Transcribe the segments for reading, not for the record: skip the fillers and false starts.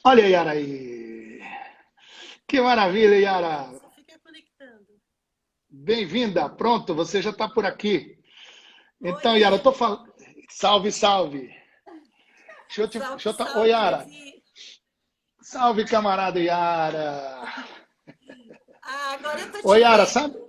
Olha a Yara aí. Que maravilha, Yara. Só fica conectando. Bem-vinda. Pronto, você já está por aqui. Então, Yara, eu Oi! tô falando. Salve, salve. Salve, Oi, salve, Yara. Levi! Salve, camarada Yara. Ah, agora eu tô te Oi, Yara, sabe? vendo.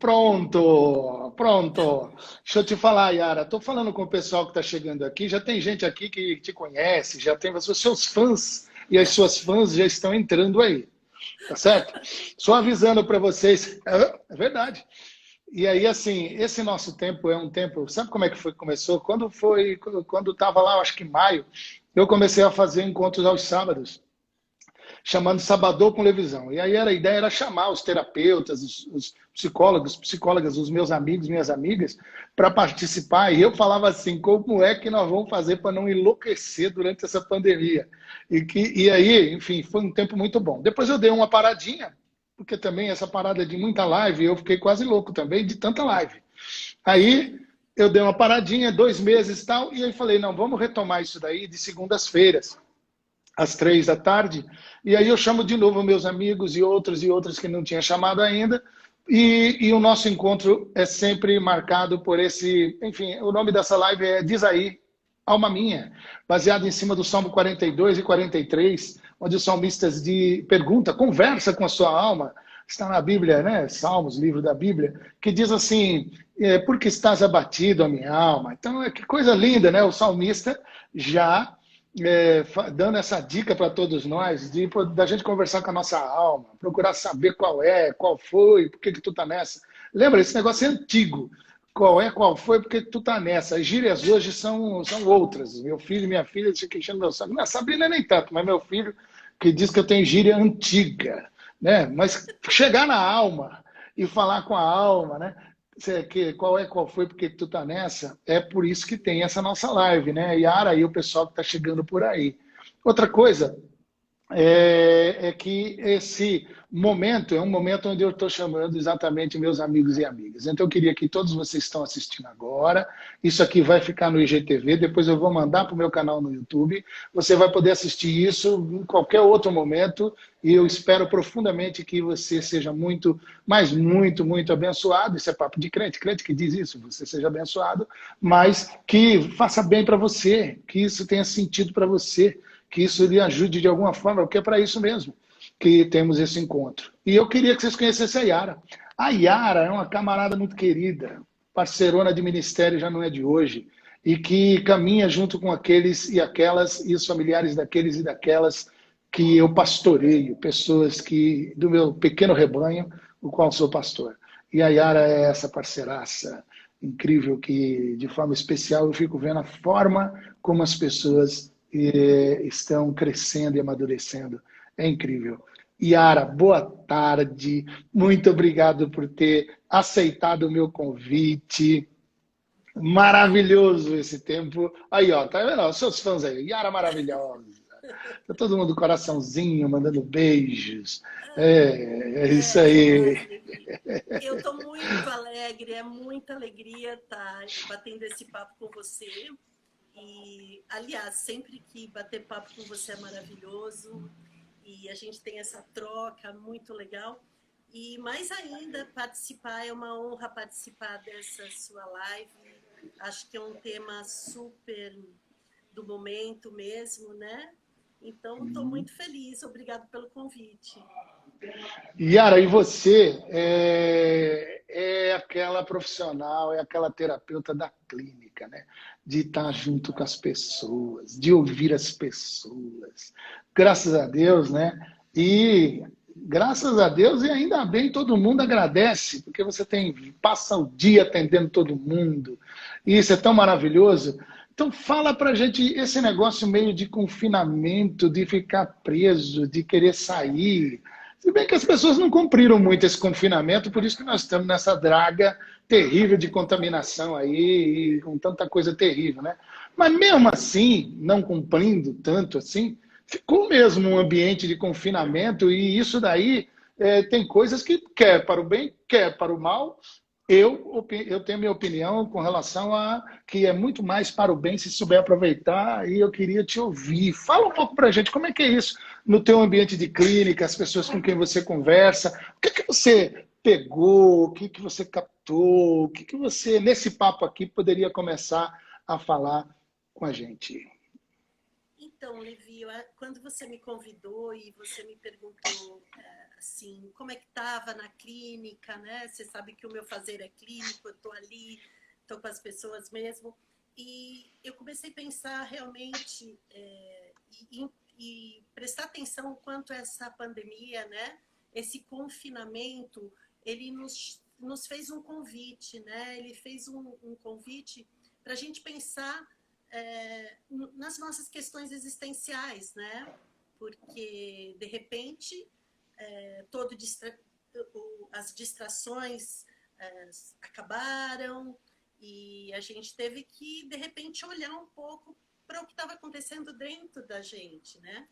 Pronto, pronto. Deixa eu te falar, Yara. Estou falando com o pessoal que está chegando aqui. Já tem gente aqui que te conhece, já tem os seus fãs e as suas fãs já estão entrando aí. Tá certo? Só avisando para vocês. É verdade. E aí, assim, esse nosso tempo é um tempo. Sabe como é que foi que começou? Quando estava lá, acho que em maio, eu comecei a fazer encontros aos sábados chamando Sabadão com Levisão. E aí a ideia era chamar os terapeutas, os psicólogos, psicólogas, os meus amigos, minhas amigas, para participar. E eu falava assim, como é que nós vamos fazer para não enlouquecer durante essa pandemia? E aí, enfim, foi um tempo muito bom. Depois eu dei uma paradinha, porque também essa parada de muita live, eu fiquei quase louco também de tanta live. Aí eu dei uma paradinha, 2 meses e tal, e aí falei, não, vamos retomar isso daí de segundas-feiras às 3 da tarde, e aí eu chamo de novo meus amigos e outras que não tinha chamado ainda, e o nosso encontro é sempre marcado por esse, enfim, o nome dessa live é Diz Aí, Alma Minha, baseado em cima do Salmo 42 e 43, onde o salmista pergunta, conversa com a sua alma, está na Bíblia, né? Salmos, livro da Bíblia, que diz assim, por que estás abatido, a minha alma? Então, que coisa linda, né? O salmista já dando essa dica para todos nós, da gente conversar com a nossa alma, procurar saber qual foi, por que tu tá nessa. Lembra, esse negócio é antigo. Qual foi, por que tu tá nessa. As gírias hoje são outras. Meu filho e minha filha ficam enchendo meu saco. Não, a Sabrina nem tanto, mas meu filho que diz que eu tenho gíria antiga. Né? Mas chegar na alma e falar com a alma, né? Qual foi, porque tu tá nessa? É por isso que tem essa nossa live, né? Yara e o pessoal que tá chegando por aí. Outra coisa é que esse momento é um momento onde eu estou chamando exatamente meus amigos e amigas. Então, eu queria que todos vocês que estão assistindo agora, isso aqui vai ficar no IGTV, depois eu vou mandar para o meu canal no YouTube. Você vai poder assistir isso em qualquer outro momento e eu espero profundamente que você seja muito, mas muito, muito abençoado. Isso é papo de crente, crente que diz isso, você seja abençoado, mas que faça bem para você, que isso tenha sentido para você, que isso lhe ajude de alguma forma, porque é para isso mesmo que temos esse encontro. E eu queria que vocês conhecessem a Yara. A Yara é uma camarada muito querida, parceirona de ministério, já não é de hoje, e que caminha junto com aqueles e aquelas, e os familiares daqueles e daquelas que eu pastoreio, pessoas que do meu pequeno rebanho, o qual sou pastor. E a Yara é essa parceiraça incrível que, de forma especial, eu fico vendo a forma como as pessoas estão crescendo e amadurecendo. É incrível. Yara, boa tarde. Muito obrigado por ter aceitado o meu convite. Maravilhoso esse tempo. Aí, ó, tá vendo? Os seus fãs aí. Yara maravilhosa. Tá todo mundo coraçãozinho, mandando beijos. É isso É demais, aí. Levi. Eu tô muito alegre, é muita alegria estar batendo esse papo com você. E, aliás, sempre que bater papo com você é maravilhoso e a gente tem essa troca muito legal. E mais ainda, participar, é uma honra participar dessa sua live. Acho que é um tema super do momento mesmo, né? Então, estou muito feliz. Obrigado pelo convite. Yara, e você é aquela profissional, é aquela terapeuta da clínica, né? De estar junto com as pessoas, de ouvir as pessoas. Graças a Deus, né? E graças a Deus e ainda bem todo mundo agradece, porque você passa o dia atendendo todo mundo. E isso é tão maravilhoso. Então fala pra gente esse negócio meio de confinamento, de ficar preso, de querer sair. Se bem que as pessoas não cumpriram muito esse confinamento, por isso que nós estamos nessa draga terrível de contaminação aí, e com tanta coisa terrível, né? Mas mesmo assim, não cumprindo tanto assim, ficou mesmo um ambiente de confinamento, e isso daí tem coisas que quer para o bem, quer para o mal, Eu tenho minha opinião com relação a que é muito mais para o bem se souber aproveitar, e eu queria te ouvir. Fala um pouco para a gente, como é que é isso no teu ambiente de clínica, as pessoas com quem você conversa, o que que você pegou, o que que você captou, o que que você, nesse papo aqui, poderia começar a falar com a gente? Então, Levi, quando você me convidou e você me perguntou assim, como é que estava na clínica, né? Você sabe que o meu fazer é clínico, eu estou ali, estou com as pessoas mesmo. E eu comecei a pensar realmente e prestar atenção o quanto essa pandemia, né? Esse confinamento, ele nos fez um convite, né? Ele fez um convite para a gente pensar nas nossas questões existenciais, né? Porque, de repente, as distrações acabaram e a gente teve que, de repente, olhar um pouco para o que estava acontecendo dentro da gente, né?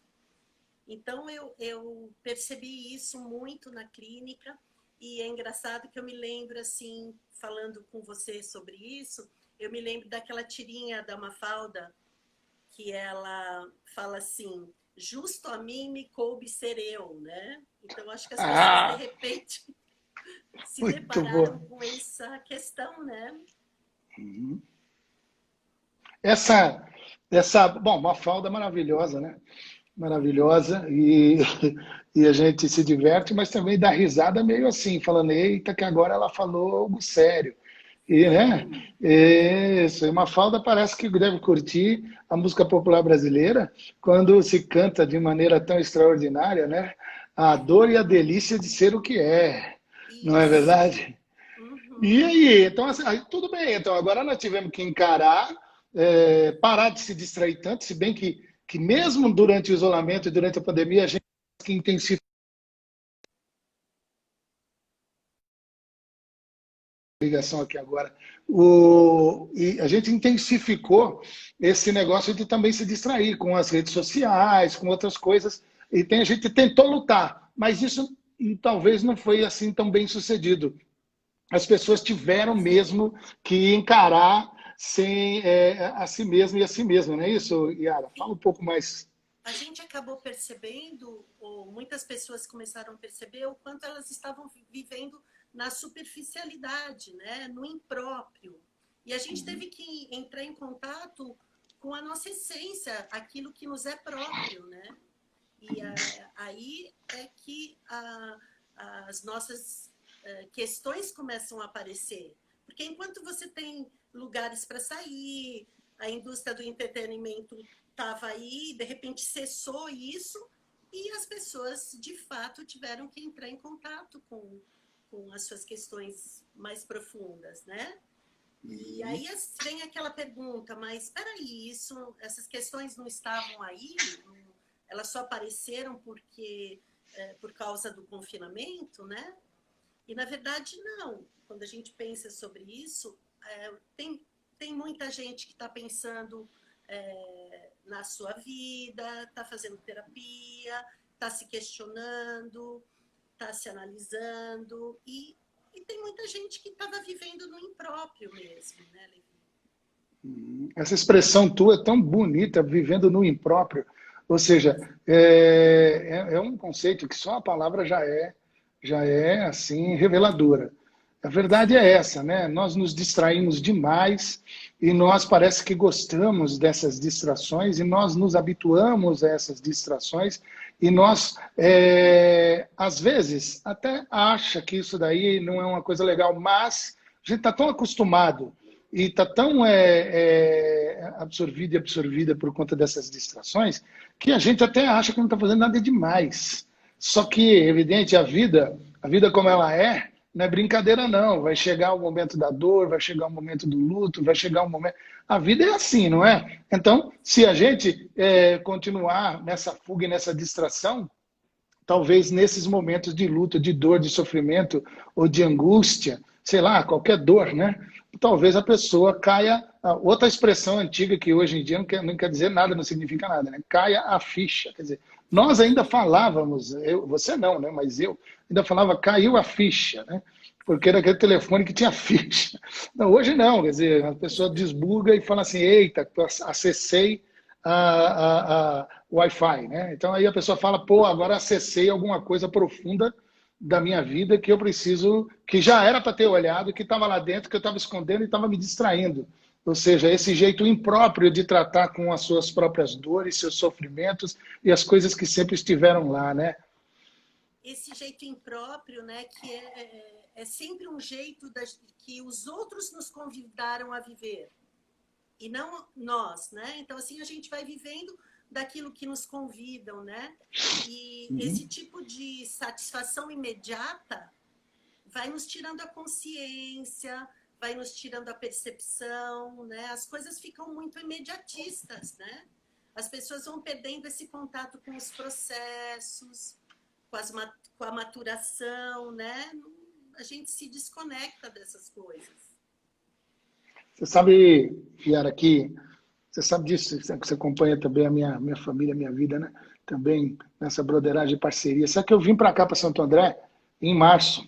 Então, eu percebi isso muito na clínica e é engraçado que eu me lembro, assim, falando com você sobre isso, eu me lembro daquela tirinha da Mafalda, que ela fala assim, justo a mim me coube ser eu, né? Então, acho que as pessoas, de Ah, repente, se muito bom. depararam com essa questão, né? Bom, uma falda maravilhosa, né? Maravilhosa, e a gente se diverte, mas também dá risada meio assim, falando, eita, que agora ela falou algo sério. E, né? Isso, e Mafalda parece que deve curtir a música popular brasileira quando se canta de maneira tão extraordinária, né? A dor e a delícia de ser o que é, não é Isso. verdade? E Uhum. aí, então, assim, aí, tudo bem. Então, agora nós tivemos que encarar, parar de se distrair tanto, se bem que mesmo durante o isolamento e durante a pandemia, a gente que intensificou a ligação aqui agora, e a gente intensificou esse negócio de também se distrair com as redes sociais, com outras coisas, e a gente tentou lutar, mas isso talvez não foi assim tão bem sucedido. As pessoas tiveram mesmo que encarar sem a si mesmo e a si mesma, não é isso, Yara? Fala um pouco mais. A gente acabou percebendo, ou muitas pessoas começaram a perceber o quanto elas estavam vivendo na superficialidade, né? No impróprio. E a gente teve que entrar em contato com a nossa essência, aquilo que nos é próprio, né? E aí é que as nossas questões começam a aparecer. Porque enquanto você tem lugares para sair, a indústria do entretenimento estava aí, de repente cessou isso, e as pessoas, de fato, tiveram que entrar em contato com as suas questões mais profundas, né? E aí vem aquela pergunta, mas espera aí, essas questões não estavam aí? Elas só apareceram por causa do confinamento, né? E, na verdade, não. Quando a gente pensa sobre isso, tem muita gente que está pensando na sua vida, está fazendo terapia, está se questionando, está se analisando, e tem muita gente que estava vivendo no impróprio mesmo, né, Levi? Essa expressão tua é tão bonita, vivendo no impróprio. Ou seja, é um conceito que só a palavra já é assim reveladora. A verdade é essa, né? Nós nos distraímos demais e nós parece que gostamos dessas distrações e nós nos habituamos a essas distrações e nós, às vezes, até acha que isso daí não é uma coisa legal, mas a gente está tão acostumado e está tão absorvido e absorvida por conta dessas distrações que a gente até acha que não está fazendo nada demais. Só que, evidente, a vida como ela não é brincadeira não. Vai chegar o momento da dor, vai chegar o momento do luto, vai chegar o momento... A vida é assim, não é? Então, se a gente continuar nessa fuga e nessa distração, talvez nesses momentos de luta, de dor, de sofrimento ou de angústia, sei lá, qualquer dor, né? Talvez a pessoa caia. Outra expressão antiga que hoje em dia não quer dizer nada, não significa nada, né? Caia a ficha. Quer dizer, nós ainda falávamos, você não, né? Mas eu ainda falava caiu a ficha, né? porque era aquele telefone que tinha ficha. Não, hoje não, quer dizer, a pessoa desbuga e fala assim, eita, acessei o Wi-Fi, né? Então aí a pessoa fala, pô, agora acessei alguma coisa profunda da minha vida que eu preciso, que já era para ter olhado, que estava lá dentro, que eu estava escondendo e estava me distraindo. Ou seja, esse jeito impróprio de tratar com as suas próprias dores, seus sofrimentos e as coisas que sempre estiveram lá, né? Esse jeito impróprio, né, que é sempre um jeito que os outros nos convidaram a viver, e não nós, né? Então, assim, a gente vai vivendo daquilo que nos convidam, né? E esse tipo de satisfação imediata vai nos tirando a consciência, vai nos tirando a percepção, né? As coisas ficam muito imediatistas, né? As pessoas vão perdendo esse contato com os processos, com a maturação, né? A gente se desconecta dessas coisas. Você sabe, Yara, que você sabe disso, você acompanha também a minha família, a minha vida, né? Também nessa broderagem de parceria. Sabe que eu vim para cá, para Santo André, em março,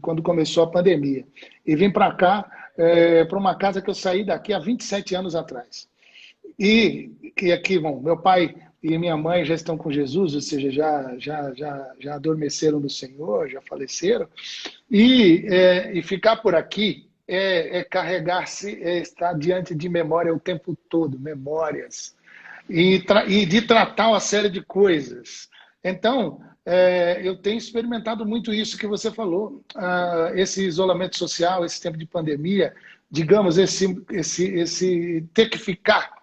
quando começou a pandemia. E vim para cá, para uma casa que eu saí daqui há 27 anos atrás. E que aqui, bom, meu pai e minha mãe já estão com Jesus, ou seja, já adormeceram no Senhor, já faleceram. E ficar por aqui é carregar-se, é estar diante de memória o tempo todo, memórias, e de tratar uma série de coisas. Então, eu tenho experimentado muito isso que você falou, esse isolamento social, esse tempo de pandemia, digamos, esse ter que ficar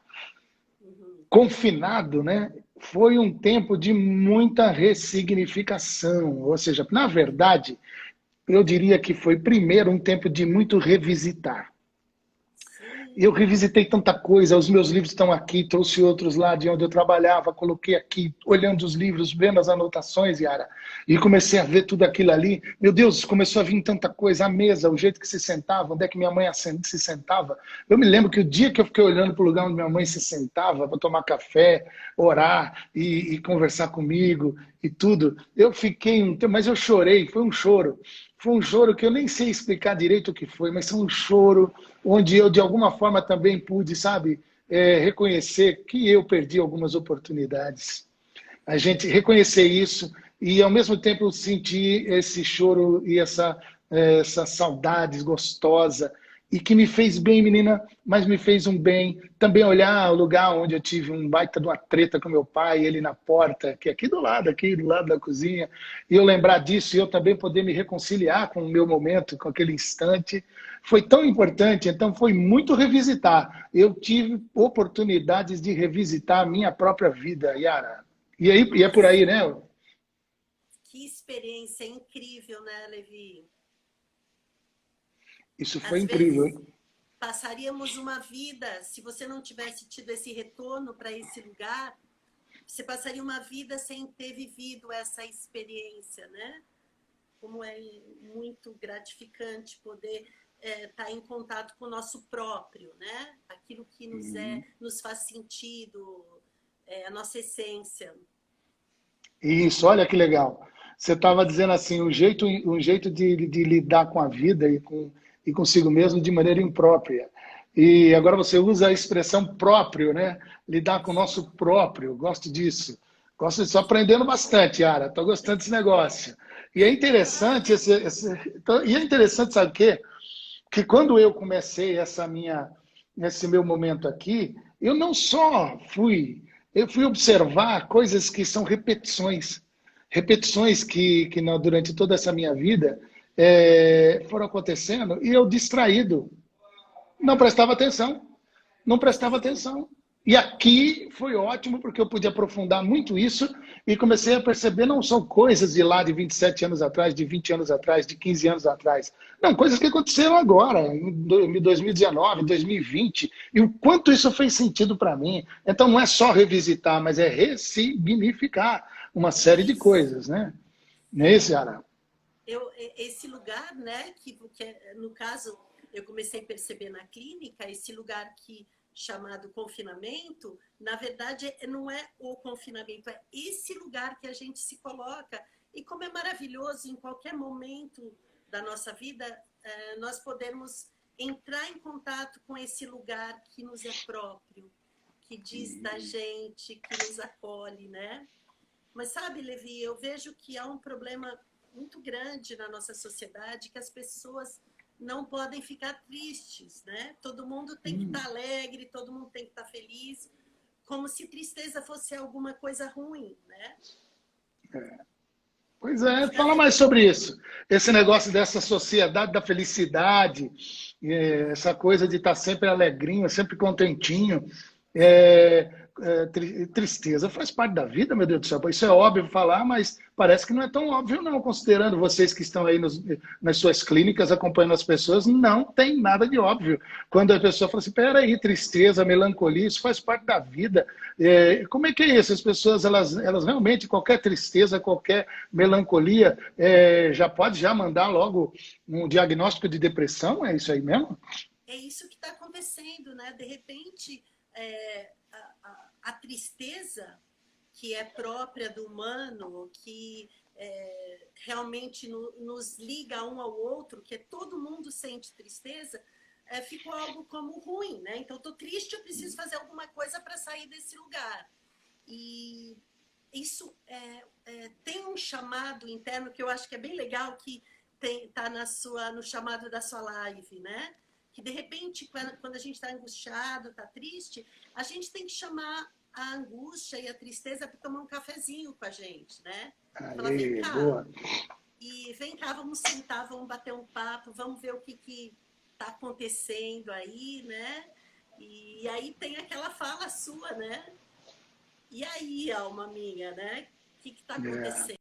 confinado, né? Foi um tempo de muita ressignificação, ou seja, na verdade, eu diria que foi primeiro um tempo de muito revisitar. Eu revisitei tanta coisa, os meus livros estão aqui, trouxe outros lá de onde eu trabalhava, coloquei aqui, olhando os livros, vendo as anotações, Yara, e comecei a ver tudo aquilo ali. Meu Deus, começou a vir tanta coisa, a mesa, o jeito que se sentava, onde é que minha mãe se sentava. Eu me lembro que o dia que eu fiquei olhando para o lugar onde minha mãe se sentava, para tomar café, orar e conversar comigo e tudo, eu fiquei, mas eu chorei, foi um choro. Foi um choro que eu nem sei explicar direito o que foi, mas foi um choro onde eu, de alguma forma, também pude, sabe, reconhecer que eu perdi algumas oportunidades. A gente reconhecer isso e, ao mesmo tempo, sentir esse choro e essa saudade gostosa e que me fez bem, menina, mas me fez um bem. Também olhar o lugar onde eu tive um baita de uma treta com meu pai, ele na porta, que é aqui do lado da cozinha, e eu lembrar disso e eu também poder me reconciliar com o meu momento, com aquele instante, foi tão importante, então foi muito revisitar. Eu tive oportunidades de revisitar a minha própria vida, Yara. E é por Nossa, aí, né? que experiência incrível, né, Levi? Isso foi Às incrível, vezes hein? passaríamos uma vida, se você não tivesse tido esse retorno para esse lugar, você passaria uma vida sem ter vivido essa experiência, né? Como é muito gratificante poder estar em contato com o nosso próprio, né? Aquilo que nos faz sentido, a nossa essência. Isso, olha que legal. Você estava dizendo assim, um jeito de lidar com a vida e consigo mesmo de maneira imprópria. E agora você usa a expressão próprio, né? Lidar com o nosso próprio. Gosto disso. Gosto disso. Estou aprendendo bastante, Yara. Estou gostando desse negócio. E é interessante, e é interessante, sabe o quê? Que quando eu comecei esse meu momento aqui, eu não só eu fui observar coisas que são repetições, repetições que durante toda essa minha vida foram acontecendo e eu distraído, não prestava atenção, não prestava atenção. E aqui foi ótimo, porque eu pude aprofundar muito isso e comecei a perceber não são coisas de lá de 27 anos atrás, de 20 anos atrás, de 15 anos atrás. Não, coisas que aconteceram agora, em 2019, 2020, e o quanto isso fez sentido para mim. Então não é só revisitar, mas é ressignificar uma série de Isso. coisas, né? Não é isso, Yara? Esse lugar, né, no caso eu comecei a perceber na clínica, esse lugar chamado confinamento, na verdade não é o confinamento, é esse lugar que a gente se coloca. E como é maravilhoso em qualquer momento da nossa vida, nós podemos entrar em contato com esse lugar que nos é próprio, que diz da gente, que nos acolhe, né? Mas sabe, Levi, eu vejo que há um problema muito grande na nossa sociedade, que as pessoas não podem ficar tristes, né? Todo mundo tem que estar alegre, todo mundo tem que estar feliz, como se tristeza fosse alguma coisa ruim, né? Pois é, fala mais sobre isso. Esse negócio dessa sociedade da felicidade, essa coisa de estar sempre alegrinho, sempre contentinho. Tristeza faz parte da vida, meu Deus do céu. Isso é óbvio falar, mas parece que não é tão óbvio, não. Considerando vocês que estão aí nas suas clínicas acompanhando as pessoas, não tem nada de óbvio. Quando a pessoa fala assim, peraí, tristeza, melancolia, isso faz parte da vida. Como é que é isso? As pessoas, elas realmente, qualquer tristeza, qualquer melancolia, já pode mandar logo um diagnóstico de depressão? É isso aí mesmo? É isso que está acontecendo, né? De repente, a tristeza que é própria do humano, que realmente nos liga um ao outro, que todo mundo sente tristeza, ficou algo como ruim, né? Então, estou triste, eu preciso fazer alguma coisa para sair desse lugar. E isso tem um chamado interno que eu acho que é bem legal, que está no chamado da sua live, né? Que, de repente, quando a gente está angustiado, está triste, a gente tem que chamar a angústia e a tristeza para tomar um cafezinho com a gente, né? Falar, vem cá, boa. e vem cá, vamos sentar, vamos bater um papo, vamos ver o que está acontecendo aí, né? E aí tem aquela fala sua, né? E aí, alma minha, né? O que está acontecendo?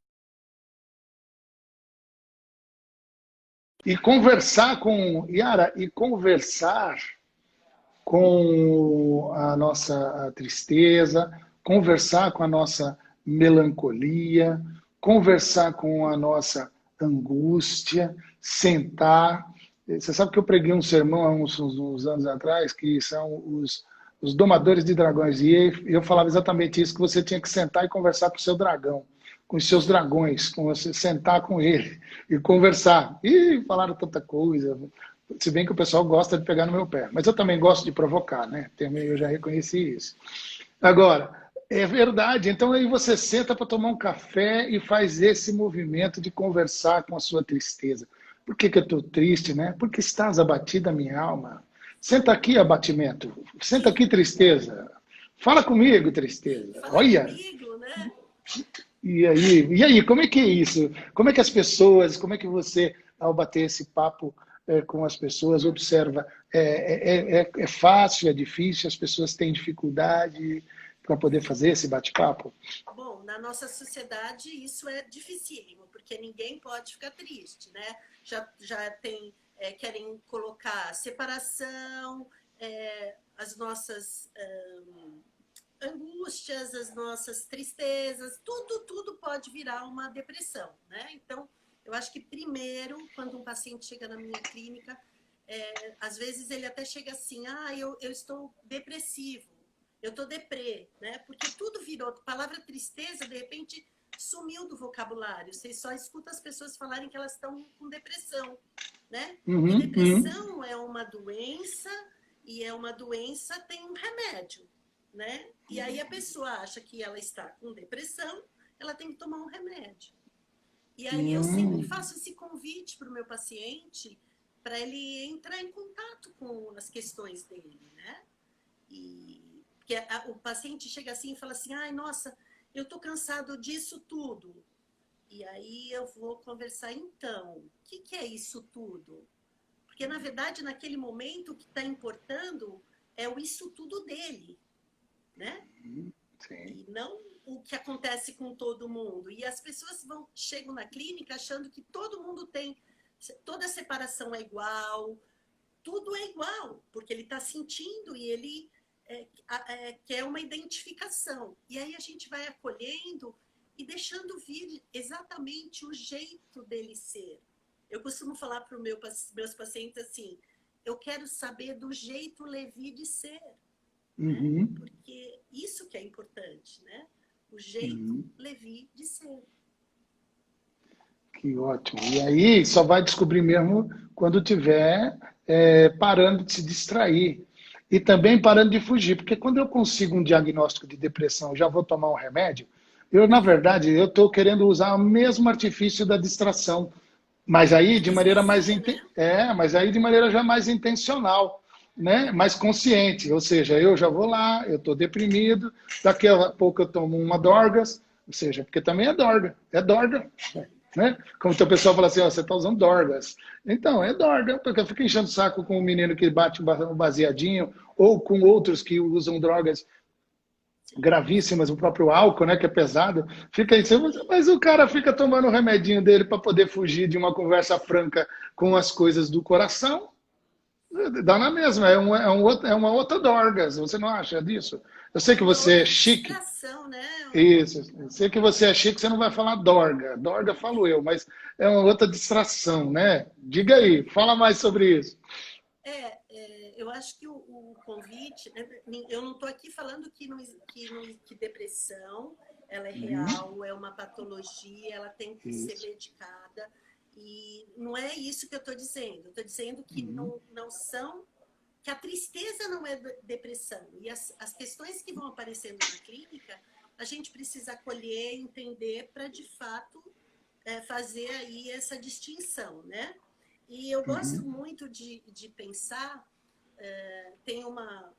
E conversar com, Yara, com a nossa tristeza, conversar com a nossa melancolia, conversar com a nossa angústia, sentar. Você sabe que eu preguei um sermão há uns anos atrás, que são os domadores de dragões, e eu falava exatamente isso, que você tinha que sentar e conversar com o seu dragão, com os seus dragões, com você sentar com ele e conversar. E falaram tanta coisa, se bem que o pessoal gosta de pegar no meu pé. Mas eu também gosto de provocar, né? Eu já reconheci isso. Agora, é verdade. Então aí você senta para tomar um café e faz esse movimento de conversar com a sua tristeza. Por que eu estou triste, né? Porque estás abatida, minha alma. Senta aqui, abatimento. Senta aqui, tristeza. Fala comigo, tristeza. Fala Olha. comigo, né? E aí, como é que é isso? Como é que as pessoas, como é que você, ao bater esse papo com as pessoas, observa? É fácil, é difícil? As pessoas têm dificuldade para poder fazer esse bate-papo? Bom, na nossa sociedade isso é dificílimo, porque ninguém pode ficar triste, né? Já tem, querem colocar separação, as nossas angústias, as nossas tristezas, tudo pode virar uma depressão, né? Então, eu acho que primeiro, quando um paciente chega na minha clínica, às vezes ele até chega assim, eu estou depressivo, eu estou deprê, né? Porque tudo virou, a palavra tristeza, de repente, sumiu do vocabulário. Você só escuta as pessoas falarem que elas estão com depressão, né? E depressão é uma doença, e é uma doença, tem um remédio, né? E aí a pessoa acha que ela está com depressão, ela tem que tomar um remédio. E aí eu sempre faço esse convite para o meu paciente, para ele entrar em contato com as questões dele, né? Porque o paciente chega assim e fala assim, nossa, eu estou cansado disso tudo. E aí eu vou conversar, então, o que é isso tudo? Porque, na verdade, naquele momento, o que está importando é o isso tudo dele, né? Sim. E não o que acontece com todo mundo. E as pessoas chegam na clínica achando que todo mundo tem, toda separação é igual, tudo é igual, porque ele está sentindo e ele quer uma identificação. E aí a gente vai acolhendo e deixando vir exatamente o jeito dele ser. Eu costumo falar para os meus pacientes assim, eu quero saber do jeito Levi de ser. Né? Porque isso que é importante, né? O jeito Levi de ser. Que ótimo. E aí só vai descobrir mesmo quando tiver parando de se distrair. E também parando de fugir, porque quando eu consigo um diagnóstico de depressão, já vou tomar um remédio, na verdade, eu estou querendo usar o mesmo artifício da distração, mas aí de maneira mais Anestesia, né? mas aí de maneira já mais intencional, né? Mais consciente. Ou seja, eu já vou lá, eu estou deprimido, daqui a pouco eu tomo uma Dorgas, ou seja, porque também é dorga, né? Como o pessoal fala assim, ó, você está usando Dorgas. Então, é Dorga, porque eu fico enchendo o saco com um menino que bate um baseadinho, ou com outros que usam drogas gravíssimas, o próprio álcool, né, que é pesado, fica aí, mas o cara fica tomando o remedinho dele para poder fugir de uma conversa franca com as coisas do coração, dá na mesma, é uma outra Dorgas, você não acha disso? Eu sei É que uma você é outra chique, distração, né? isso, eu sei que você é chique, você não vai falar Dorga falo eu, mas é uma outra distração, né? Diga aí, fala mais sobre isso. Eu acho que o convite, né, eu não estou aqui falando que depressão ela é real, é uma patologia, ela tem que ser medicada, e não é isso que eu estou dizendo. Eu estou dizendo que não são, que a tristeza não é depressão, e as questões que vão aparecendo na clínica, a gente precisa acolher, entender para de fato fazer aí essa distinção, né? E eu gosto muito de pensar. Tem uma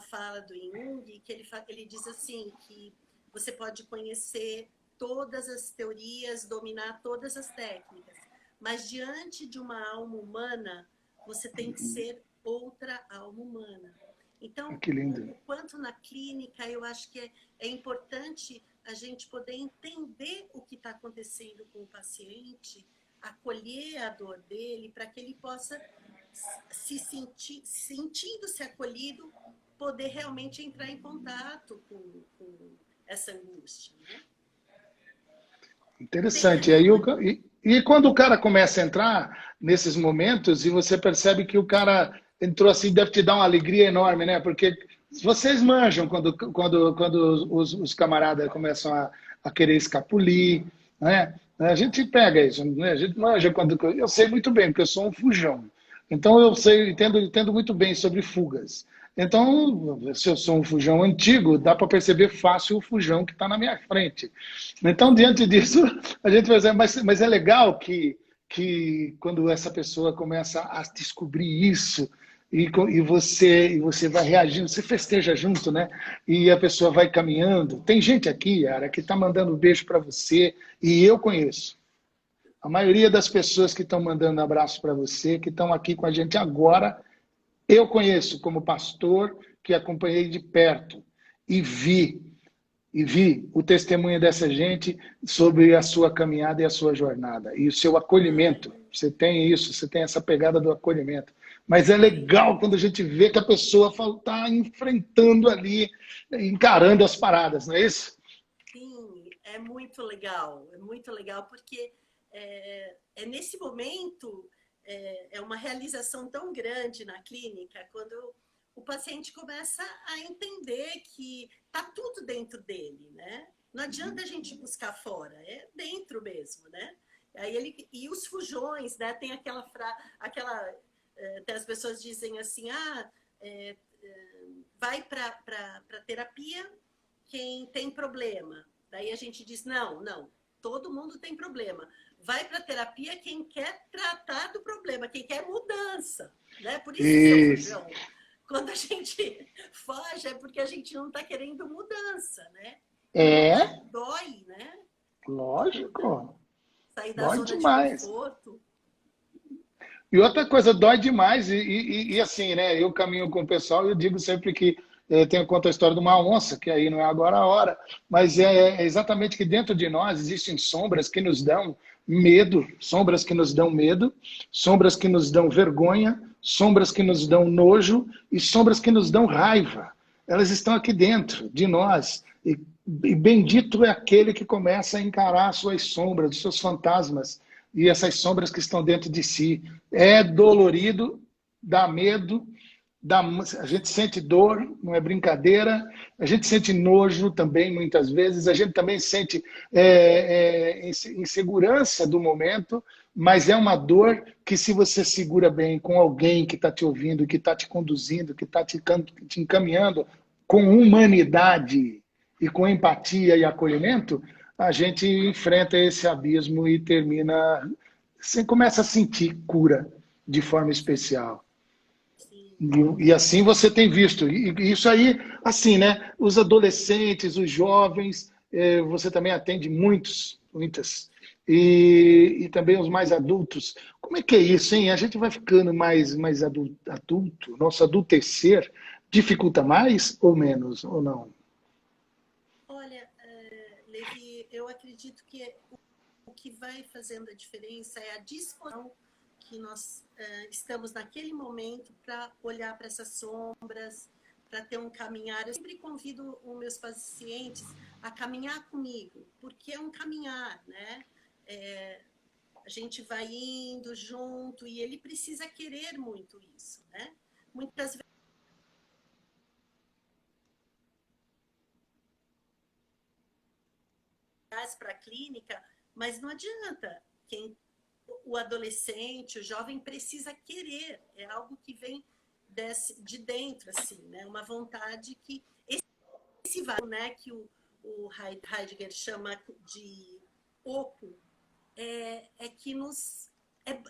fala do Jung que ele diz assim, que você pode conhecer todas as teorias, dominar todas as técnicas, mas diante de uma alma humana, você tem que ser outra alma humana. Então, Que lindo. quanto na clínica, eu acho que é importante a gente poder entender o que está acontecendo com o paciente, acolher a dor dele, para que ele possa sentindo-se acolhido, poder realmente entrar em contato com essa angústia, né? Interessante. E quando o cara começa a entrar nesses momentos e você percebe que o cara entrou assim, deve te dar uma alegria enorme, né? Porque vocês manjam quando os camaradas começam a querer escapulir, né? A gente pega isso, né? A gente manja quando... Eu sei muito bem, porque eu sou um fujão. Então eu sei, entendo muito bem sobre fugas. Então, se eu sou um fujão antigo, dá para perceber fácil o fujão que está na minha frente. Então, diante disso, a gente vai dizer, mas é legal que quando essa pessoa começa a descobrir isso, e você vai reagindo, você festeja junto, né? E a pessoa vai caminhando. Tem gente aqui, Yara, que está mandando um beijo para você, e eu conheço. A maioria das pessoas que estão mandando abraço para você, que estão aqui com a gente agora, eu conheço como pastor, que acompanhei de perto e vi o testemunho dessa gente sobre a sua caminhada e a sua jornada. E o seu acolhimento. Você tem isso, você tem essa pegada do acolhimento. Mas é legal quando a gente vê que a pessoa está enfrentando ali, encarando as paradas, não é isso? Sim, é muito legal porque nesse momento é uma realização tão grande na clínica quando o paciente começa a entender que tá tudo dentro dele, né? Não adianta a gente buscar fora, é dentro mesmo, né? Aí e os fujões, né? Tem até as pessoas dizem assim, vai para terapia quem tem problema. Daí a gente diz, não, todo mundo tem problema. Vai para terapia quem quer tratar do problema, quem quer mudança, né? Por isso que é o fujão. Quando a gente foge é porque a gente não está querendo mudança, né? Dói, né? Lógico. Sair da Dói zona demais. de conforto. E outra coisa, dói demais. E assim, né? Eu caminho com o pessoal e eu digo sempre que tenho conta a história de uma onça, que aí não é agora a hora, mas é exatamente que dentro de nós existem sombras que nos dão medo, sombras que nos dão medo, sombras que nos dão vergonha, sombras que nos dão nojo e sombras que nos dão raiva. Elas estão aqui dentro de nós. E bendito é aquele que começa a encarar as suas sombras, os seus fantasmas e essas sombras que estão dentro de si. É dolorido, dá medo, a gente sente dor, não é brincadeira, a gente sente nojo também, muitas vezes, a gente também sente insegurança do momento, mas é uma dor que, se você segura bem com alguém que está te ouvindo, que está te conduzindo, que está te encaminhando com humanidade e com empatia e acolhimento, a gente enfrenta esse abismo e termina, você começa a sentir cura de forma especial. Sim. E assim você tem visto. E isso aí, assim, né? Os adolescentes, os jovens, você também atende muitas. E também os mais adultos. Como é que é isso, hein? A gente vai ficando mais adulto, nosso adultecer dificulta mais ou menos, ou não? Olha, Levi, eu acredito que o que vai fazendo a diferença é a disposição que nós estamos naquele momento para olhar para essas sombras, para ter um caminhar. Eu sempre convido os meus pacientes a caminhar comigo, porque é um caminhar, né? A gente vai indo junto e ele precisa querer muito isso, né? Muitas vezes para a clínica, mas não adianta. O adolescente, o jovem precisa querer, é algo que vem de dentro, assim, né? Uma vontade que esse vácuo, né, que o Heidegger chama de oco, que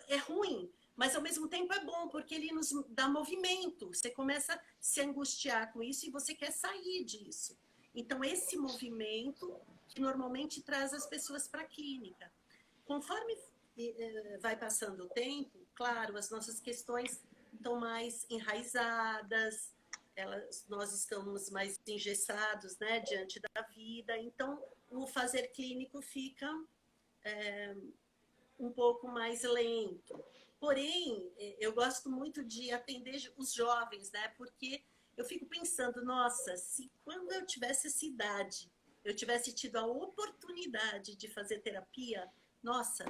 é ruim, mas ao mesmo tempo é bom, porque ele nos dá movimento. Você começa a se angustiar com isso e você quer sair disso. Então, esse movimento que normalmente traz as pessoas para a clínica. Conforme vai passando o tempo, claro, as nossas questões estão mais enraizadas, nós estamos mais engessados, né, diante da vida, então o fazer clínico fica um pouco mais lento. Porém, eu gosto muito de atender os jovens, né, porque eu fico pensando, nossa, se quando eu tivesse essa idade, eu tivesse tido a oportunidade de fazer terapia, nossa,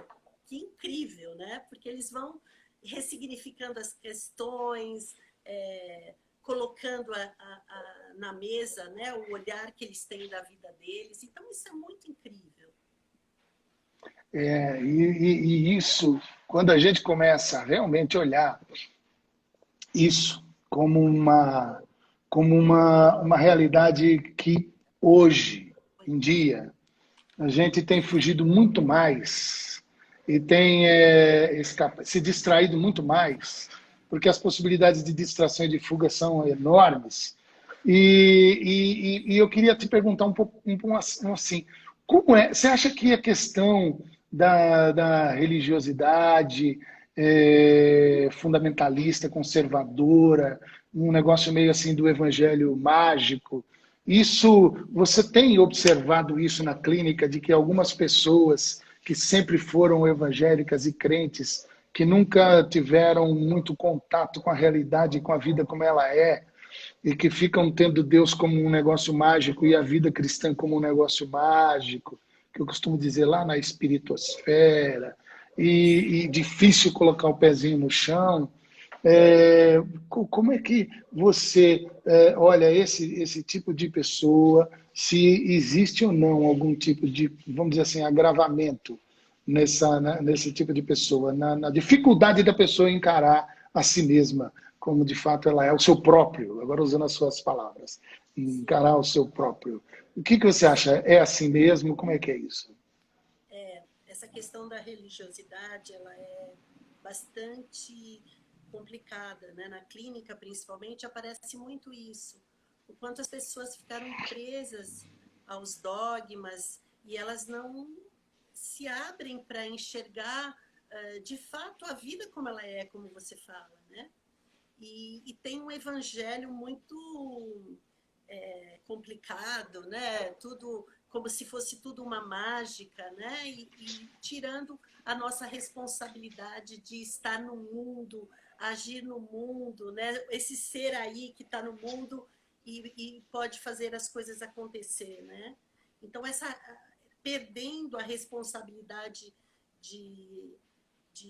que incrível, né? Porque eles vão ressignificando as questões, colocando na mesa, né, o olhar que eles têm da vida deles. Então, isso é muito incrível. E isso, quando a gente começa a realmente olhar isso como uma realidade que hoje em dia a gente tem fugido muito mais e tem se distraído muito mais, porque as possibilidades de distração e de fuga são enormes. E eu queria te perguntar um pouco assim, como é? Você acha que a questão da religiosidade fundamentalista, conservadora, um negócio meio assim do evangelho mágico, você tem observado isso na clínica, de que algumas pessoas que sempre foram evangélicas e crentes, que nunca tiveram muito contato com a realidade, com a vida como ela é, e que ficam tendo Deus como um negócio mágico e a vida cristã como um negócio mágico, que eu costumo dizer lá na espiritosfera, e difícil colocar o pezinho no chão. Como é que você olha esse tipo de pessoa, se existe ou não algum tipo de, vamos dizer assim, agravamento nesse tipo de pessoa, na dificuldade da pessoa encarar a si mesma, como de fato ela é, o seu próprio, agora usando as suas palavras, encarar o seu próprio. O que você acha? É assim mesmo? Como é que é isso? Essa questão da religiosidade, ela é bastante complicada, né? Na clínica, principalmente, aparece muito isso. O quanto as pessoas ficaram presas aos dogmas e elas não se abrem para enxergar de fato a vida como ela é, como você fala, né? E tem um evangelho muito complicado, né? Tudo como se fosse tudo uma mágica, né? E tirando a nossa responsabilidade de estar no mundo, agir no mundo, né? Esse ser aí que está no mundo e pode fazer as coisas acontecer, né? Então, perdendo a responsabilidade de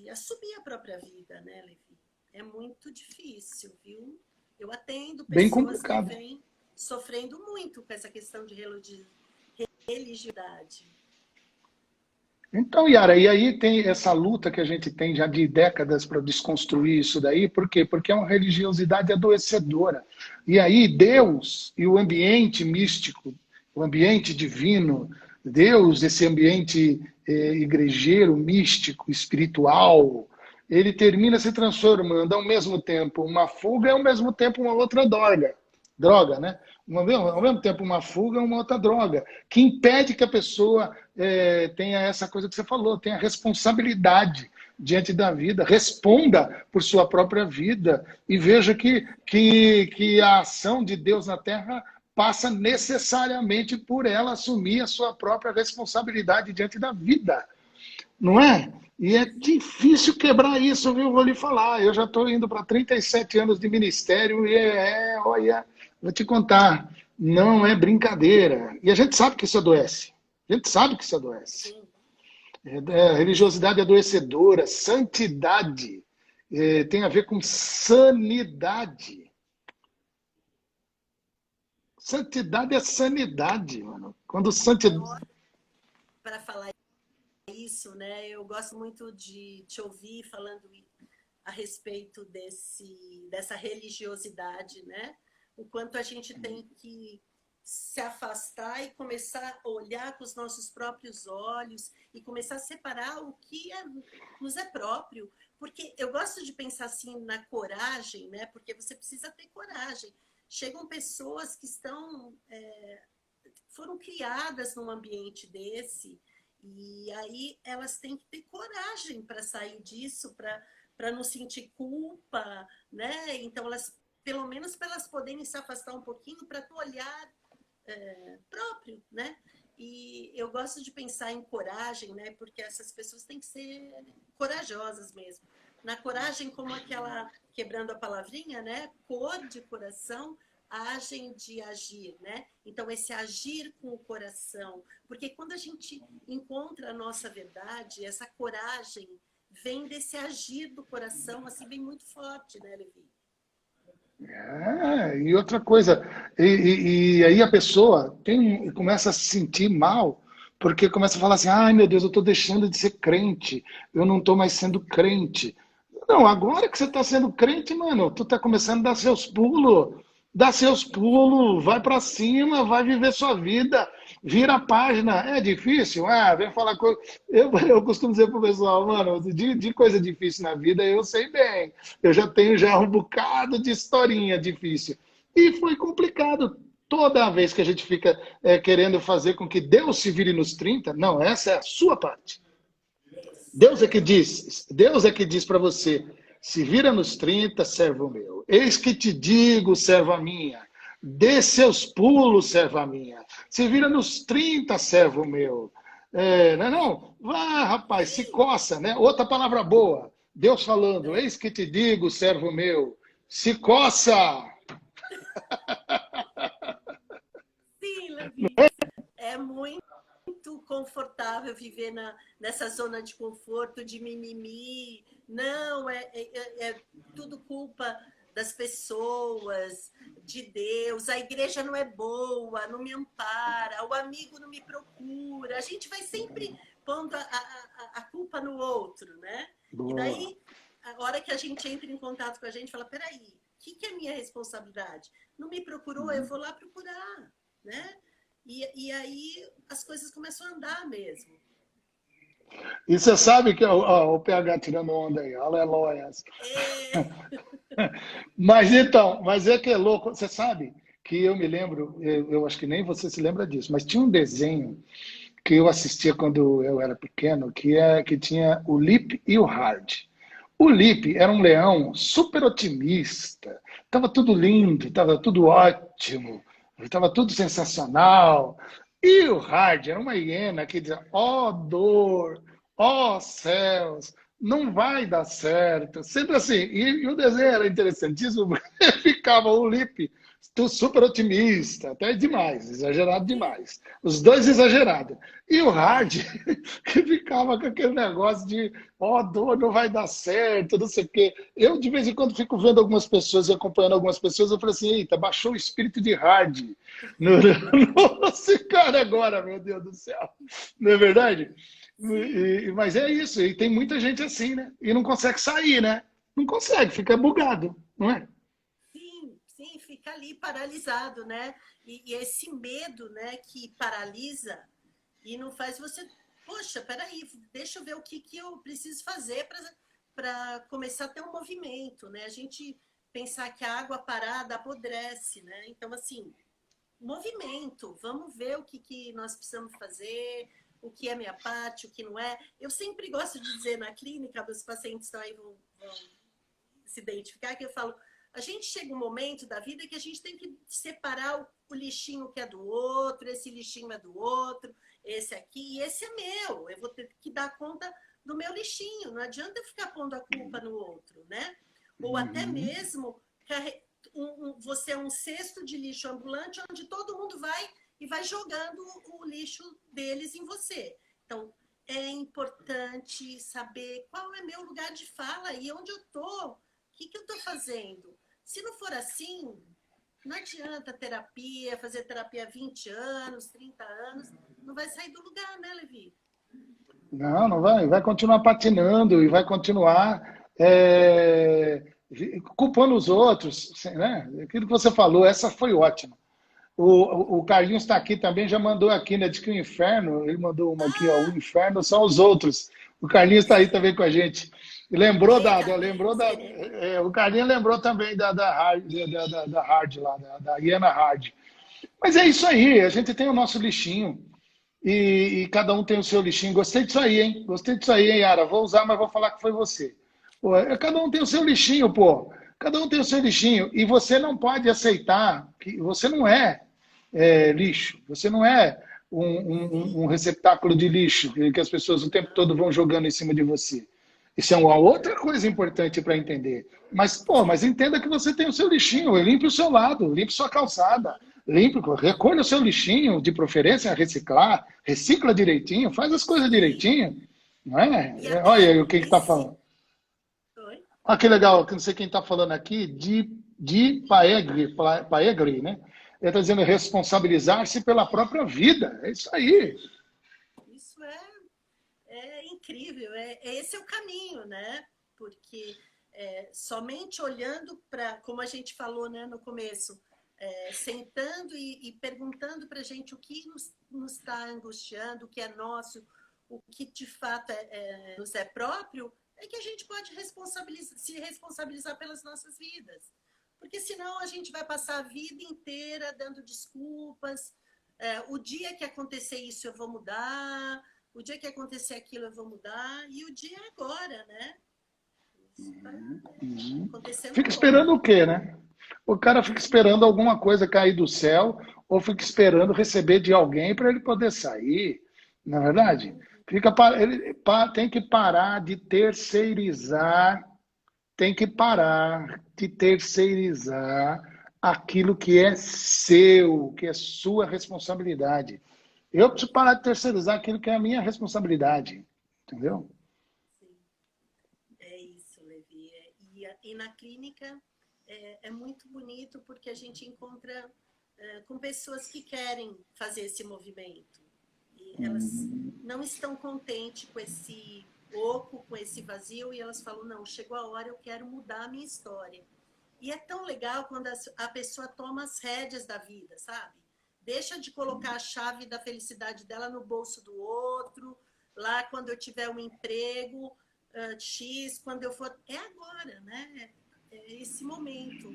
assumir a própria vida, né, Levi? É muito difícil, viu? Eu atendo Bem pessoas que complicado. vêm sofrendo muito com essa questão de religiosidade. Então, Yara, e aí tem essa luta que a gente tem já de décadas para desconstruir isso daí, por quê? Porque é uma religiosidade adoecedora. E aí Deus e o ambiente místico, o ambiente divino, Deus, esse ambiente igrejeiro, místico, espiritual, ele termina se transformando ao mesmo tempo uma fuga e ao mesmo tempo uma outra droga, né? Ao mesmo tempo uma fuga e uma outra droga, que impede que a pessoa tenha essa coisa que você falou, tenha responsabilidade diante da vida, responda por sua própria vida e veja que a ação de Deus na Terra passa necessariamente por ela assumir a sua própria responsabilidade diante da vida, não é? E é difícil quebrar isso, viu? Vou lhe falar. Eu já estou indo para 37 anos de ministério e olha, vou te contar, não é brincadeira. E a gente sabe que isso adoece. A gente sabe que isso adoece. Sim. Religiosidade adoecedora, santidade, tem a ver com sanidade. Santidade é sanidade, mano. Quando santidade... Para falar isso, né? Eu gosto muito de te ouvir falando a respeito dessa religiosidade, né? O quanto a gente tem que se afastar e começar a olhar com os nossos próprios olhos e começar a separar o que nos é próprio. Porque eu gosto de pensar assim na coragem, né? Porque você precisa ter coragem. Chegam pessoas que foram criadas num ambiente desse e aí elas têm que ter coragem para sair disso, para não sentir culpa, né? Então, pelo menos para elas poderem se afastar um pouquinho para ter um olhar próprio, né? E eu gosto de pensar em coragem, né? Porque essas pessoas têm que ser corajosas mesmo. Na coragem, como aquela, quebrando a palavrinha, né? Cor de coração, agem de agir, né? Então, esse agir com o coração. Porque quando a gente encontra a nossa verdade, essa coragem vem desse agir do coração, assim, vem muito forte, né, Levi? E outra coisa, e aí a pessoa começa a se sentir mal, porque começa a falar assim, ai meu Deus, eu estou deixando de ser crente, eu não estou mais sendo crente. Não, agora que você está sendo crente, mano, tu está começando a dar seus pulos, vai para cima, vai viver sua vida, vira a página. É difícil? Ah, vem falar coisa. Eu costumo dizer pro pessoal, mano, de coisa difícil na vida eu sei bem. Eu já tenho já um bocado de historinha difícil. E foi complicado. Toda vez que a gente fica querendo fazer com que Deus se vire nos 30, não, essa é a sua parte. Deus é que diz para você, se vira nos 30, servo meu. Eis que te digo, serva minha. Dê seus pulos, serva minha. Se vira nos 30, servo meu. Não é não? Vá, rapaz, se coça, né? Outra palavra boa. Deus falando, eis que te digo, servo meu. Se coça. Sim, Levi. É muito confortável viver nessa zona de conforto, de mimimi. Não, é tudo culpa das pessoas, de Deus. A igreja não é boa, não me ampara, o amigo não me procura. A gente vai sempre pondo a culpa no outro, né? E Boa. daí, a hora que a gente entra em contato com a gente, fala, peraí, o que é minha responsabilidade? Não me procurou, eu vou lá procurar, né? E aí as coisas começam a andar mesmo. E você sabe que o PH tirando onda aí, aleluia. Mas então, mas é que é louco. Você sabe que eu me lembro, eu acho que nem você se lembra disso, mas tinha um desenho que eu assistia quando eu era pequeno, que tinha o Lip e o Hard. O Lip era um leão super otimista, estava tudo lindo, estava tudo ótimo, estava tudo sensacional. E o Hard era uma hiena que dizia, ó dor, ó céus, não vai dar certo. Sempre assim. E o desenho era interessantíssimo, porque ficava o Lip Estou super otimista, até demais, exagerado demais. Os dois exagerados. E o hard, que ficava com aquele negócio de, ó, dor, não vai dar certo, não sei o quê. Eu, de vez em quando, fico vendo algumas pessoas e acompanhando algumas pessoas, eu falei assim, eita, baixou o espírito de hard nosso cara agora, meu Deus do céu. Não é verdade? Mas é isso, e tem muita gente assim, né? E não consegue sair, né? Não consegue, fica bugado, não é? Sim, sim, fica ali paralisado, né? E esse medo, né, que paralisa e não faz você, poxa, peraí, deixa eu ver o que, que eu preciso fazer para começar a ter um movimento, né? A gente pensar que a água parada apodrece, né? Então, assim, movimento, vamos ver o que, que nós precisamos fazer, o que é minha parte, o que não é. Eu sempre gosto de dizer na clínica, os pacientes aí vão se identificar, que eu falo, a gente chega um momento da vida que a gente tem que separar o lixinho que é do outro, esse lixinho é do outro, esse aqui, e esse é meu. Eu vou ter que dar conta do meu lixinho. Não adianta eu ficar pondo a culpa no outro, né? Ou até mesmo você é um cesto de lixo ambulante onde todo mundo vai e vai jogando o lixo deles em você. Então, é importante saber qual é meu lugar de fala e onde eu estou, o que, que eu estou fazendo. Se não for assim, não adianta terapia, fazer terapia há 20 anos, 30 anos, não vai sair do lugar, né, Levi? Não, não vai. Vai continuar patinando e vai continuar culpando os outros, né? Aquilo que você falou, essa foi ótima. O Carlinhos está aqui também, já mandou aqui, né? De que o inferno, ele mandou uma aqui, ó. O inferno são os outros. O Carlinhos está aí também com a gente. Lembrou o Carlinhos lembrou também da Hard lá, da Iana Hard. Mas é isso aí, a gente tem o nosso lixinho. E cada um tem o seu lixinho. Gostei disso aí, hein? Gostei disso aí, hein, Yara? Vou usar, mas vou falar que foi você. Pô, cada um tem o seu lixinho, pô. Cada um tem o seu lixinho. E você não pode aceitar que você não é lixo. Você não é um receptáculo de lixo que as pessoas o tempo todo vão jogando em cima de você. Isso é uma outra coisa importante para entender. Mas, pô, mas entenda que você tem o seu lixinho. Limpe o seu lado, limpe sua calçada. Limpe, recolha o seu lixinho, de preferência reciclar, recicla direitinho, faz as coisas direitinho. Não é? Olha aí o que está falando. Ah, que legal, que não sei quem está falando aqui, de Paegri, né? Ele está dizendo responsabilizar-se pela própria vida. É isso aí. Isso é incrível, esse é o caminho, né? Porque somente olhando para, como a gente falou, né, no começo, sentando e perguntando para a gente o que nos está angustiando, o que é nosso, o que de fato nos é próprio, é que a gente pode se responsabilizar pelas nossas vidas. Porque senão a gente vai passar a vida inteira dando desculpas. O dia que acontecer isso eu vou mudar, o dia que acontecer aquilo eu vou mudar, e o dia é agora, né? Fica esperando o quê, né? O cara fica esperando alguma coisa cair do céu ou fica esperando receber de alguém para ele poder sair, não é verdade? Ele tem que parar de terceirizar, tem que parar de terceirizar aquilo que é seu, que é sua responsabilidade. Eu preciso parar de terceirizar aquilo que é a minha responsabilidade, entendeu? Sim, é isso, Levi. E na clínica é muito bonito porque a gente encontra com pessoas que querem fazer esse movimento. E elas não estão contentes com esse oco, com esse vazio, e elas falam, não, chegou a hora, eu quero mudar a minha história. E é tão legal quando a pessoa toma as rédeas da vida, sabe? Deixa de colocar a chave da felicidade dela no bolso do outro, lá quando eu tiver um emprego X, quando eu for... É agora, né? É esse momento.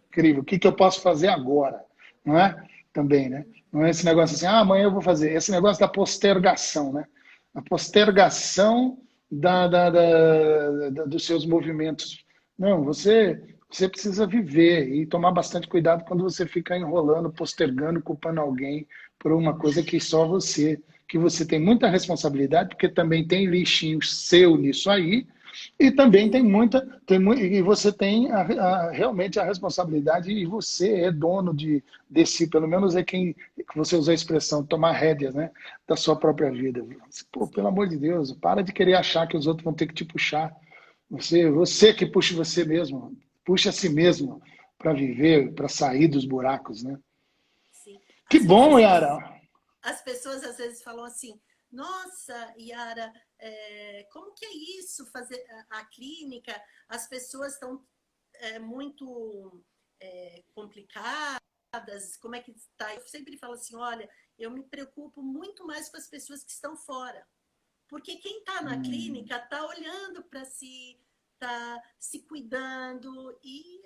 Incrível. O que eu posso fazer agora? Não é? Também, né? Não é esse negócio assim, amanhã eu vou fazer. Esse negócio da postergação, né? A postergação dos seus movimentos. Não, você precisa viver e tomar bastante cuidado quando você fica enrolando, postergando, culpando alguém por uma coisa que só que você tem muita responsabilidade, porque também tem lixinho seu nisso aí, E também e você tem realmente a responsabilidade, e você é dono desse, pelo menos é quem, que você usa a expressão, tomar rédeas, né, da sua própria vida. Pô, pelo amor de Deus, para de querer achar que os outros vão ter que te puxar. Você que puxa você mesmo, puxa a si mesmo para viver, para sair dos buracos, né? Sim. Que Às bom, vezes Yara. as pessoas às vezes falam assim, nossa, Yara, como que é isso, fazer a clínica? As pessoas estão muito complicadas, como é que está? Eu sempre falo assim, olha, eu me preocupo muito mais com as pessoas que estão fora. Porque quem está na clínica está olhando para si, está se cuidando, e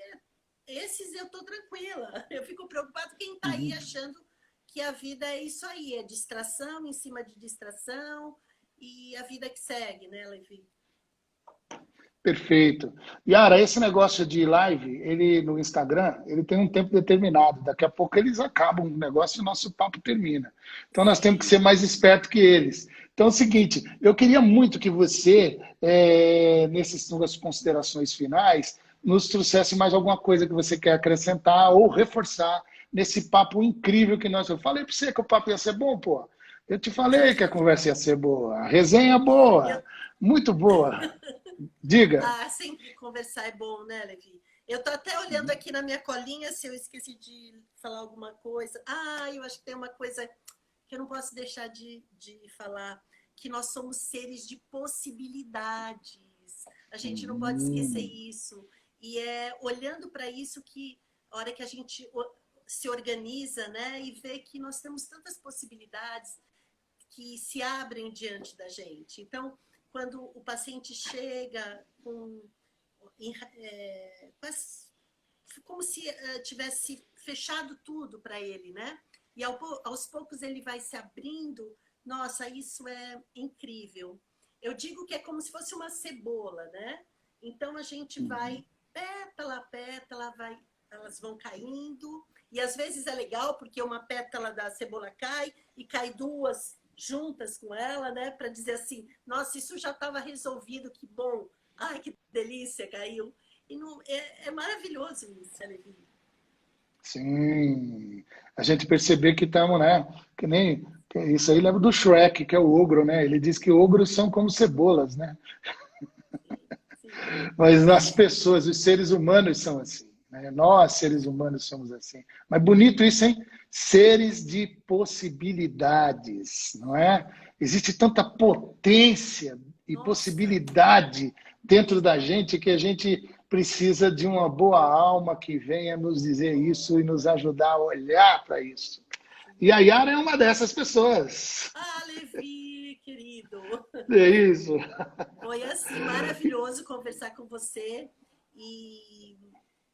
esses eu estou tranquila. Eu fico preocupada quem está aí Uhum. achando que a vida é isso aí, é distração em cima de distração e a vida que segue, né, Levi? Perfeito. Yara, esse negócio de live, ele no Instagram, ele tem um tempo determinado. Daqui a pouco eles acabam o negócio e o nosso papo termina. Então nós temos que Sim. ser mais esperto que eles. Então é o seguinte, eu queria muito que você, nessas suas considerações finais, nos trouxesse mais alguma coisa que você quer acrescentar ou reforçar nesse papo incrível que nós... Eu falei para você que o papo ia ser bom, pô. Eu te falei que a conversa ia ser boa. A resenha Eu, boa, muito boa. Diga. sempre conversar é bom, né, Levi? Eu tô até olhando aqui na minha colinha se eu esqueci de falar alguma coisa. Eu acho que tem uma coisa que eu não posso deixar de falar, que nós somos seres de possibilidades. A gente não pode esquecer Hum, isso. E é olhando para isso que a hora que a gente se organiza, né, e vê que nós temos tantas possibilidades que se abrem diante da gente. Então, quando o paciente chega como se tivesse fechado tudo para ele, né? E aos poucos ele vai se abrindo. Nossa, isso é incrível. Eu digo que é como se fosse uma cebola, né? Então a gente vai pétala a pétala, elas vão caindo. E às vezes é legal porque uma pétala da cebola cai e cai duas juntas com ela, né? Para dizer assim, nossa, isso já estava resolvido, que bom. Ai, que delícia, caiu. E não, é maravilhoso isso, Levi. sim. A gente perceber que estamos, né? Que nem. Isso aí lembra do Shrek, que é o ogro, né? Ele diz que ogros são como cebolas, né? Sim, Mas as pessoas, os seres humanos são assim, né? Nós, seres humanos, somos assim. Mas bonito isso, hein? Seres de possibilidades, não é? Existe tanta potência e nossa, possibilidade dentro da gente que a gente precisa de uma boa alma que venha nos dizer isso e nos ajudar a olhar para isso. E a Yara é uma dessas pessoas. Levi, querido. É isso. Foi assim, maravilhoso conversar com você. E,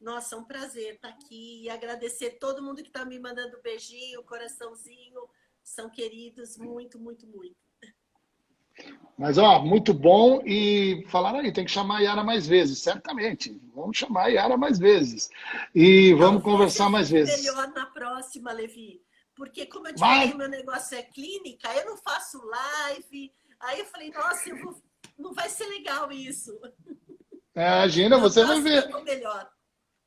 nossa, um prazer estar aqui e agradecer todo mundo que está me mandando beijinho, coraçãozinho. São queridos, muito, muito, muito. Mas, ó, muito bom. E falaram aí, tem que chamar a Yara mais vezes, certamente. Vamos chamar a Yara mais vezes. E vamos Talvez eu conversar mais fique vezes. melhor na próxima, Levi. Porque, como eu te falei, Mas, o meu negócio é clínica, eu não faço live. Aí eu falei, nossa, não vai ser legal isso. imagina, Na você vai próxima eu ver. vou melhor.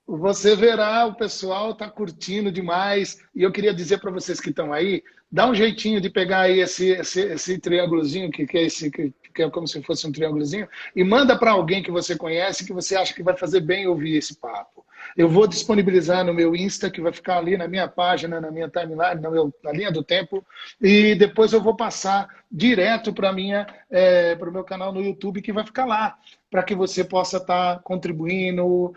Você verá, o pessoal está curtindo demais. E eu queria dizer para vocês que estão aí, dá um jeitinho de pegar aí esse triângulozinho, que é esse, que é como se fosse um triângulozinho, e manda para alguém que você conhece, que você acha que vai fazer bem ouvir esse papo. Eu vou disponibilizar no meu Insta, que vai ficar ali na minha página, na minha timeline, na linha do tempo, e depois eu vou passar direto para o meu canal no YouTube, que vai ficar lá, para que você possa estar contribuindo,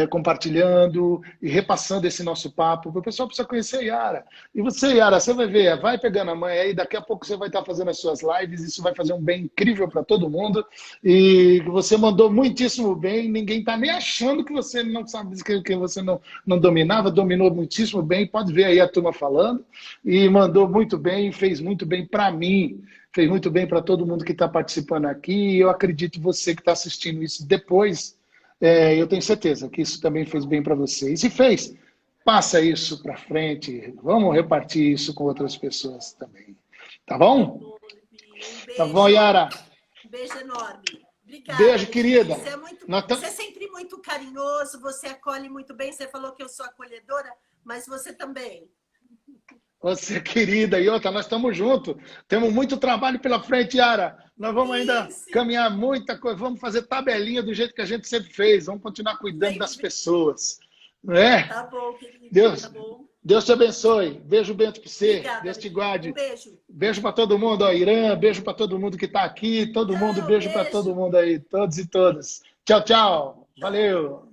compartilhando e repassando esse nosso papo. O pessoal precisa conhecer a Yara. E você, Yara, você vai ver, vai pegando a mãe aí, daqui a pouco você vai estar fazendo as suas lives, isso vai fazer um bem incrível para todo mundo. E você mandou muitíssimo bem, ninguém está nem achando que você não sabe, que você não dominava, dominou muitíssimo bem, pode ver aí a turma falando, e mandou muito bem, fez muito bem para mim. Fez muito bem para todo mundo que está participando aqui. E eu acredito que você que está assistindo isso depois, eu tenho certeza que isso também fez bem para você. E se fez, passa isso para frente. Vamos repartir isso com outras pessoas também. Tá Tá bom? bom, Levi. Tá bom, Yara? Um beijo enorme. Obrigada. Beijo, querida. Você é sempre muito carinhoso, você acolhe muito bem. Você falou que eu sou acolhedora, mas você também. Você é querida. E outra, nós estamos juntos. Temos muito trabalho pela frente, Yara. Nós vamos ainda caminhar muita coisa. Vamos fazer tabelinha do jeito que a gente sempre fez. Vamos continuar cuidando das pessoas. Não é? Tá bom, querido. Deus, tá bom. Deus te abençoe. Beijo, Bento, para você. Obrigada, Deus te guarde. Um beijo. Beijo para todo mundo, ó, Irã. Beijo para todo mundo que está aqui. Todo mundo, beijo para todo mundo aí. Todos e todas. Tchau, tchau. Valeu.